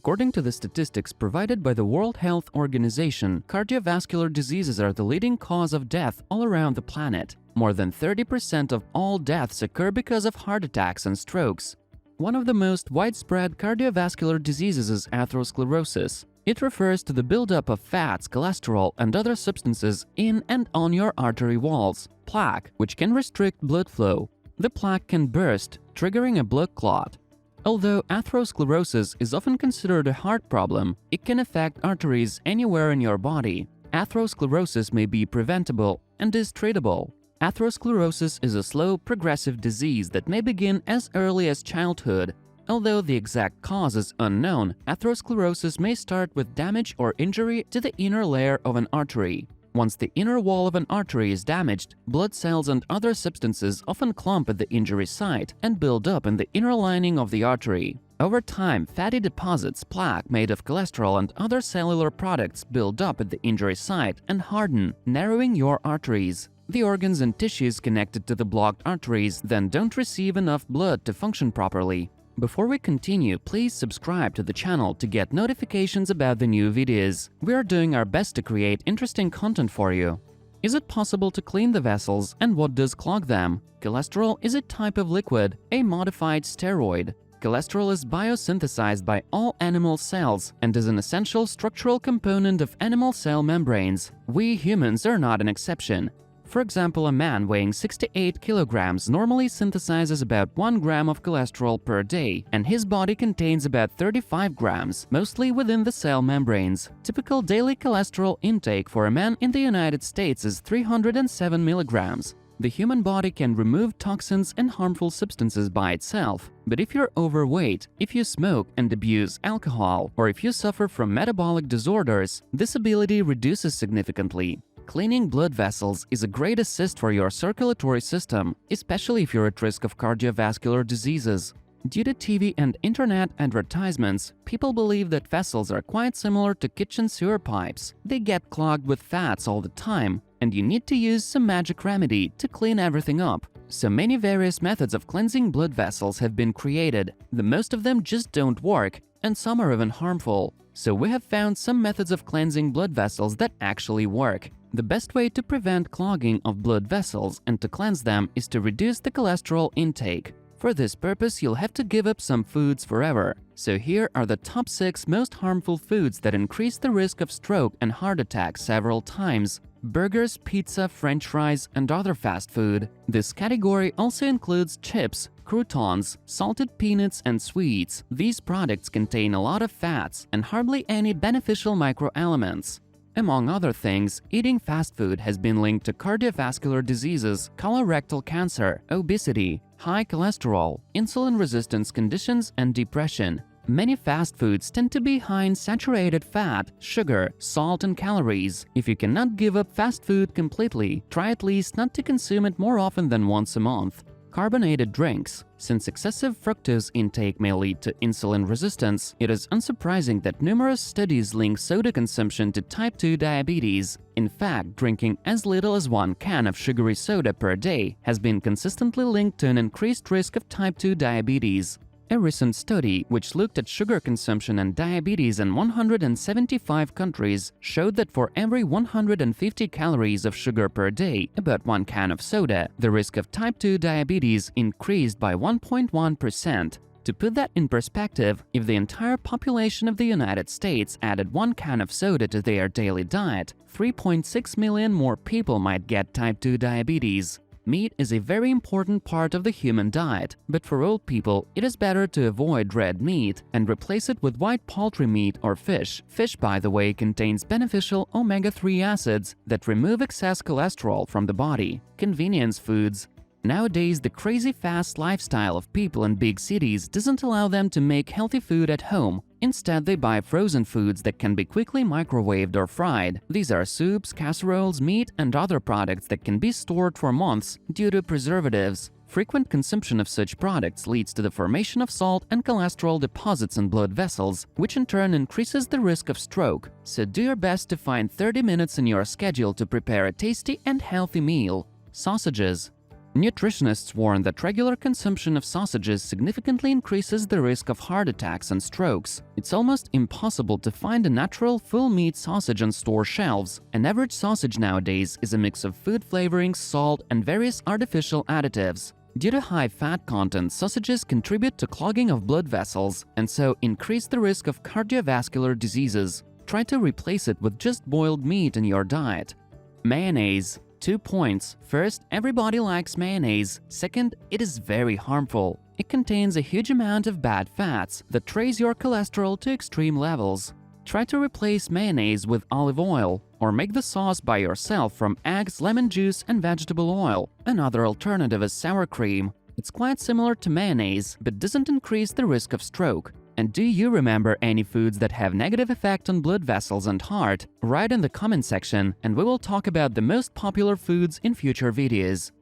According to the statistics provided by the World Health Organization, cardiovascular diseases are the leading cause of death all around the planet. More than 30% of all deaths occur because of heart attacks and strokes. One of the most widespread cardiovascular diseases is atherosclerosis. It refers to the buildup of fats, cholesterol, and other substances in and on your artery walls. Plaque, which can restrict blood flow. The plaque can burst, triggering a blood clot. Although atherosclerosis is often considered a heart problem, it can affect arteries anywhere in your body. Atherosclerosis may be preventable and is treatable. Atherosclerosis is a slow, progressive disease that may begin as early as childhood. Although the exact cause is unknown, atherosclerosis may start with damage or injury to the inner layer of an artery. Once the inner wall of an artery is damaged, blood cells and other substances often clump at the injury site and build up in the inner lining of the artery. Over time, fatty deposits, plaque made of cholesterol and other cellular products build up at the injury site and harden, narrowing your arteries. The organs and tissues connected to the blocked arteries then don't receive enough blood to function properly. Before we continue, please subscribe to the channel to get notifications about the new videos. We are doing our best to create interesting content for you. Is it possible to clean the vessels, and what does clog them? Cholesterol is a type of liquid, a modified steroid. Cholesterol is biosynthesized by all animal cells and is an essential structural component of animal cell membranes. We humans are not an exception. For example, a man weighing 68 kilograms normally synthesizes about 1 gram of cholesterol per day, and his body contains about 35 grams, mostly within the cell membranes. Typical daily cholesterol intake for a man in the United States is 307 milligrams. The human body can remove toxins and harmful substances by itself, but if you're overweight, if you smoke and abuse alcohol, or if you suffer from metabolic disorders, this ability reduces significantly. Cleaning blood vessels is a great assist for your circulatory system, especially if you're at risk of cardiovascular diseases. Due to TV and internet advertisements, people believe that vessels are quite similar to kitchen sewer pipes. They get clogged with fats all the time, and you need to use some magic remedy to clean everything up. So many various methods of cleansing blood vessels have been created. The most of them just don't work, and some are even harmful. So we have found some methods of cleansing blood vessels that actually work. The best way to prevent clogging of blood vessels and to cleanse them is to reduce the cholesterol intake. For this purpose, you'll have to give up some foods forever. So here are the top 6 most harmful foods that increase the risk of stroke and heart attack several times. Burgers, pizza, French fries, and other fast food. This category also includes chips, croutons, salted peanuts, and sweets. These products contain a lot of fats and hardly any beneficial microelements. Among other things, eating fast food has been linked to cardiovascular diseases, colorectal cancer, obesity, high cholesterol, insulin resistance conditions, and depression. Many fast foods tend to be high in saturated fat, sugar, salt, and calories. If you cannot give up fast food completely, try at least not to consume it more often than once a month. Carbonated drinks. Since excessive fructose intake may lead to insulin resistance, it is unsurprising that numerous studies link soda consumption to type 2 diabetes. In fact, drinking as little as 1 can of sugary soda per day has been consistently linked to an increased risk of type 2 diabetes. A recent study, which looked at sugar consumption and diabetes in 175 countries, showed that for every 150 calories of sugar per day, about 1 can of soda, the risk of type 2 diabetes increased by 1.1%. To put that in perspective, if the entire population of the United States added 1 can of soda to their daily diet, 3.6 million more people might get type 2 diabetes. Meat is a very important part of the human diet, but for old people, it is better to avoid red meat and replace it with white poultry meat or fish. Fish, by the way, contains beneficial omega-3 acids that remove excess cholesterol from the body. Convenience foods. Nowadays, the crazy fast lifestyle of people in big cities doesn't allow them to make healthy food at home. Instead, they buy frozen foods that can be quickly microwaved or fried. These are soups, casseroles, meat, and other products that can be stored for months due to preservatives. Frequent consumption of such products leads to the formation of salt and cholesterol deposits in blood vessels, which in turn increases the risk of stroke. So do your best to find 30 minutes in your schedule to prepare a tasty and healthy meal. Sausages. Nutritionists warn that regular consumption of sausages significantly increases the risk of heart attacks and strokes. It's almost impossible to find a natural full-meat sausage on store shelves. An average sausage nowadays is a mix of food flavorings, salt, and various artificial additives. Due to high fat content, sausages contribute to clogging of blood vessels and so increase the risk of cardiovascular diseases. Try to replace it with just boiled meat in your diet. Mayonnaise. 2 points. First, everybody likes mayonnaise. Second, it is very harmful. It contains a huge amount of bad fats that raise your cholesterol to extreme levels. Try to replace mayonnaise with olive oil, or make the sauce by yourself from eggs, lemon juice, and vegetable oil. Another alternative is sour cream. It's quite similar to mayonnaise, but doesn't increase the risk of stroke. And do you remember any foods that have negative effect on blood vessels and heart? Write in the comment section and we will talk about the most popular foods in future videos.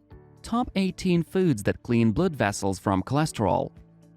Top 18 foods that clean blood vessels from cholesterol.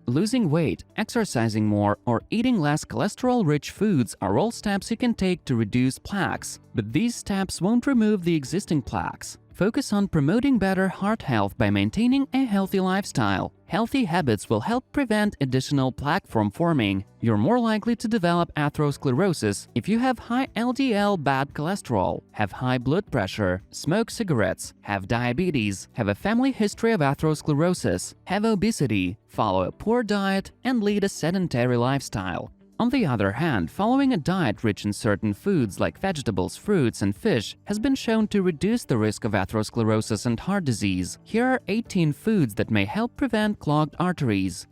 Losing weight, exercising more, or eating less cholesterol-rich foods are all steps you can take to reduce plaques. But these steps won't remove the existing plaques. Focus on promoting better heart health by maintaining a healthy lifestyle. Healthy habits will help prevent additional plaque from forming. You're more likely to develop atherosclerosis if you have high LDL bad cholesterol, have high blood pressure, smoke cigarettes, have diabetes, have a family history of atherosclerosis, have obesity, follow a poor diet, and lead a sedentary lifestyle. On the other hand, following a diet rich in certain foods like vegetables, fruits, and fish has been shown to reduce the risk of atherosclerosis and heart disease. Here are 18 foods that may help prevent clogged arteries.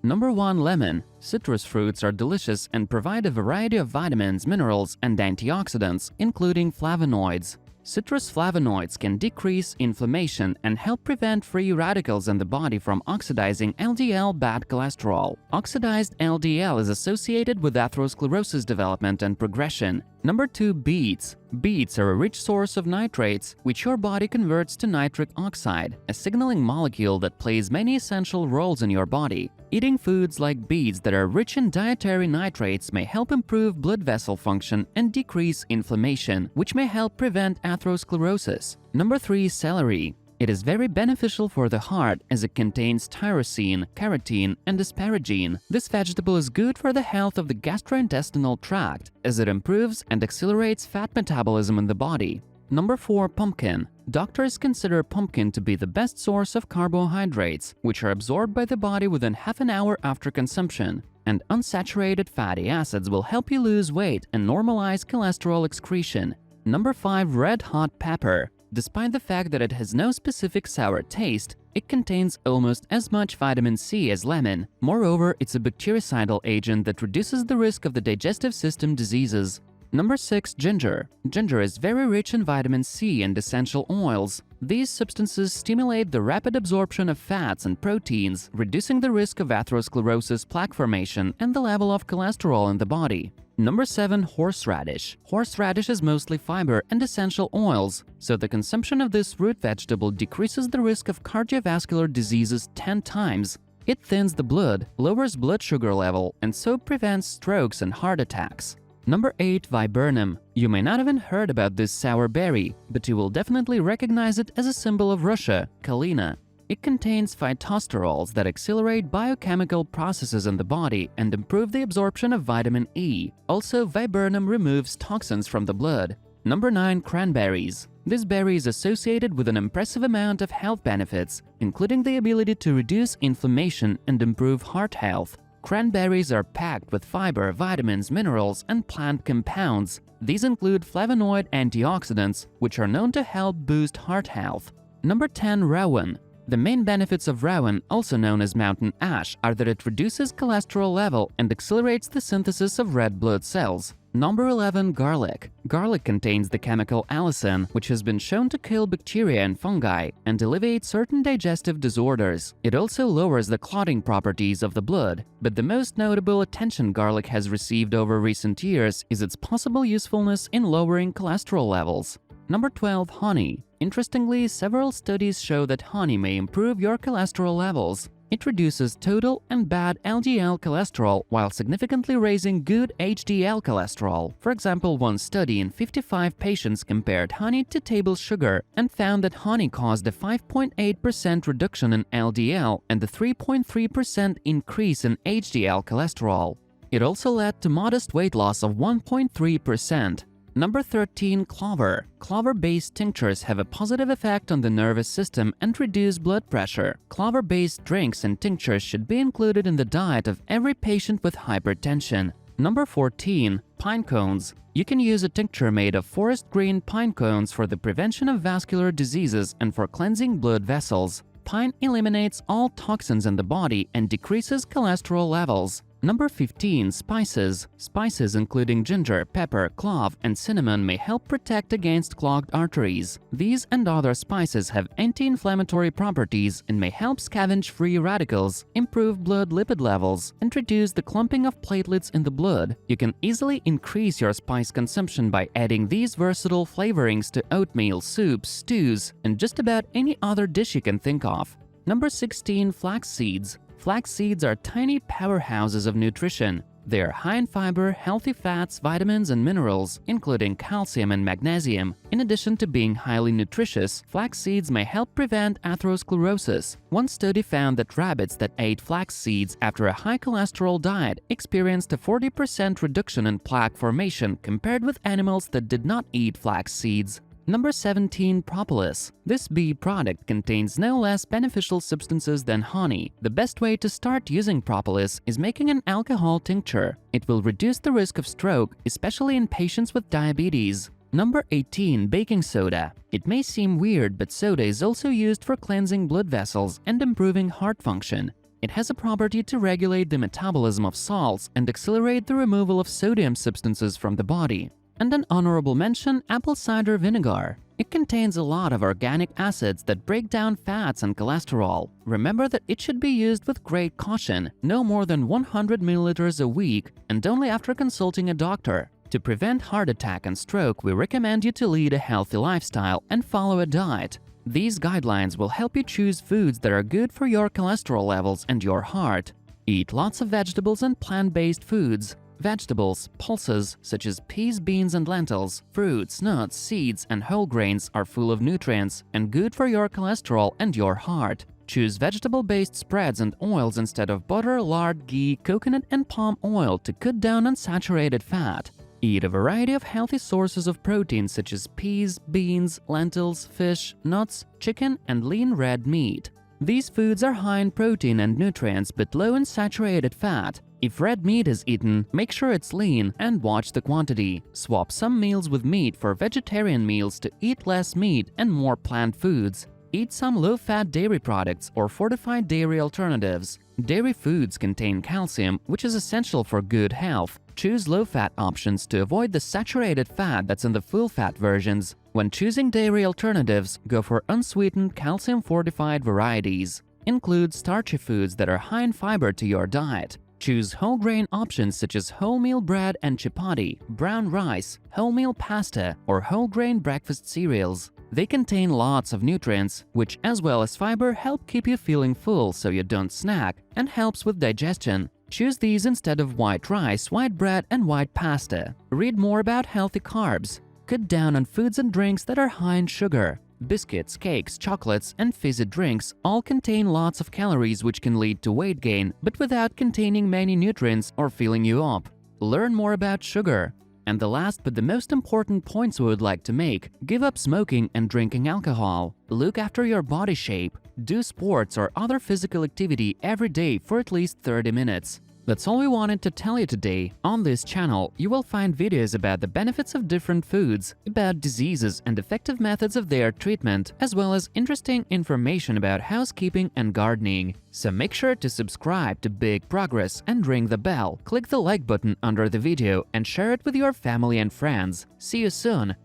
Number 1. Lemon. Citrus fruits are delicious and provide a variety of vitamins, minerals, and antioxidants, including flavonoids. Citrus flavonoids can decrease inflammation and help prevent free radicals in the body from oxidizing LDL bad cholesterol. Oxidized LDL is associated with atherosclerosis development and progression. Number 2. Beets. Beets are a rich source of nitrates, which your body converts to nitric oxide, a signaling molecule that plays many essential roles in your body. Eating foods like beets that are rich in dietary nitrates may help improve blood vessel function and decrease inflammation, which may help prevent atherosclerosis. Number 3. Celery. It is very beneficial for the heart as it contains tyrosine, carotene, and asparagine. This vegetable is good for the health of the gastrointestinal tract as it improves and accelerates fat metabolism in the body. Number 4. Pumpkin. Doctors consider pumpkin to be the best source of carbohydrates, which are absorbed by the body within half an hour after consumption. And unsaturated fatty acids will help you lose weight and normalize cholesterol excretion. Number 5. Red hot pepper. Despite the fact that it has no specific sour taste, it contains almost as much vitamin C as lemon. Moreover, it's a bactericidal agent that reduces the risk of the digestive system diseases. Number 6. Ginger. Ginger is very rich in vitamin C and essential oils. These substances stimulate the rapid absorption of fats and proteins, reducing the risk of atherosclerosis, plaque formation, and the level of cholesterol in the body. Number 7. Horseradish. Horseradish is mostly fiber and essential oils, so the consumption of this root vegetable decreases the risk of cardiovascular diseases 10 times. It thins the blood, lowers blood sugar level, and so prevents strokes and heart attacks. Number 8. Viburnum. You may not even heard about this sour berry, but you will definitely recognize it as a symbol of Russia, Kalina. It contains phytosterols that accelerate biochemical processes in the body and improve the absorption of vitamin E. Also, viburnum removes toxins from the blood. Number 9. Cranberries. This berry is associated with an impressive amount of health benefits, including the ability to reduce inflammation and improve heart health. Cranberries are packed with fiber, vitamins, minerals, and plant compounds. These include flavonoid antioxidants, which are known to help boost heart health. Number 10. Rowan. The main benefits of rowan, also known as mountain ash, are that it reduces cholesterol level and accelerates the synthesis of red blood cells. Number 11. Garlic. Garlic contains the chemical allicin, which has been shown to kill bacteria and fungi and alleviate certain digestive disorders. It also lowers the clotting properties of the blood, but the most notable attention garlic has received over recent years is its possible usefulness in lowering cholesterol levels. Number 12. Honey. Interestingly, several studies show that honey may improve your cholesterol levels. It reduces total and bad LDL cholesterol while significantly raising good HDL cholesterol. For example, one study in 55 patients compared honey to table sugar and found that honey caused a 5.8% reduction in LDL and a 3.3% increase in HDL cholesterol. It also led to modest weight loss of 1.3%. Number 13. Clover. Clover-based tinctures have a positive effect on the nervous system and reduce blood pressure. Clover-based drinks and tinctures should be included in the diet of every patient with hypertension. Number 14. Pine cones. You can use a tincture made of forest green pine cones for the prevention of vascular diseases and for cleansing blood vessels. Pine eliminates all toxins in the body and decreases cholesterol levels. Number 15. Spices. Spices including ginger, pepper, clove, and cinnamon may help protect against clogged arteries. These and other spices have anti-inflammatory properties and may help scavenge free radicals, improve blood lipid levels, and reduce the clumping of platelets in the blood. You can easily increase your spice consumption by adding these versatile flavorings to oatmeal, soups, stews, and just about any other dish you can think of. Number 16. Flax seeds. Flax seeds are tiny powerhouses of nutrition. They are high in fiber, healthy fats, vitamins, and minerals, including calcium and magnesium. In addition to being highly nutritious, flax seeds may help prevent atherosclerosis. One study found that rabbits that ate flax seeds after a high cholesterol diet experienced a 40% reduction in plaque formation compared with animals that did not eat flax seeds. Number 17. Propolis. This bee product contains no less beneficial substances than honey. The best way to start using propolis is making an alcohol tincture. It will reduce the risk of stroke, especially in patients with diabetes. Number 18. Baking soda. It may seem weird, but soda is also used for cleansing blood vessels and improving heart function. It has a property to regulate the metabolism of salts and accelerate the removal of sodium substances from the body. And an honorable mention, apple cider vinegar. It contains a lot of organic acids that break down fats and cholesterol. Remember that it should be used with great caution, no more than 100 milliliters a week, and only after consulting a doctor. To prevent heart attack and stroke, we recommend you to lead a healthy lifestyle and follow a diet. These guidelines will help you choose foods that are good for your cholesterol levels and your heart. Eat lots of vegetables and plant-based foods. Vegetables, pulses such as peas, beans, and lentils, fruits, nuts, seeds, and whole grains are full of nutrients and good for your cholesterol and your heart. Choose vegetable-based spreads and oils instead of butter, lard, ghee, coconut, and palm oil to cut down on saturated fat. Eat a variety of healthy sources of protein such as peas, beans, lentils, fish, nuts, chicken, and lean red meat. These foods are high in protein and nutrients but low in saturated fat. If red meat is eaten, make sure it's lean and watch the quantity. Swap some meals with meat for vegetarian meals to eat less meat and more plant foods. Eat some low-fat dairy products or fortified dairy alternatives. Dairy foods contain calcium, which is essential for good health. Choose low-fat options to avoid the saturated fat that's in the full-fat versions. When choosing dairy alternatives, go for unsweetened calcium-fortified varieties. Include starchy foods that are high in fiber to your diet. Choose whole grain options such as wholemeal bread and chapati, brown rice, wholemeal pasta, or whole grain breakfast cereals. They contain lots of nutrients, which as well as fiber help keep you feeling full so you don't snack and helps with digestion. Choose these instead of white rice, white bread, and white pasta. Read more about healthy carbs. Cut down on foods and drinks that are high in sugar. Biscuits, cakes, chocolates, and fizzy drinks all contain lots of calories which can lead to weight gain, but without containing many nutrients or filling you up. Learn more about sugar. And the last but the most important points we would like to make: give up smoking and drinking alcohol. Look after your body shape. Do sports or other physical activity every day for at least 30 minutes. That's all we wanted to tell you today. On this channel, you will find videos about the benefits of different foods, about diseases and effective methods of their treatment, as well as interesting information about housekeeping and gardening. So make sure to subscribe to Big Progress and ring the bell. Click the like button under the video and share it with your family and friends. See you soon!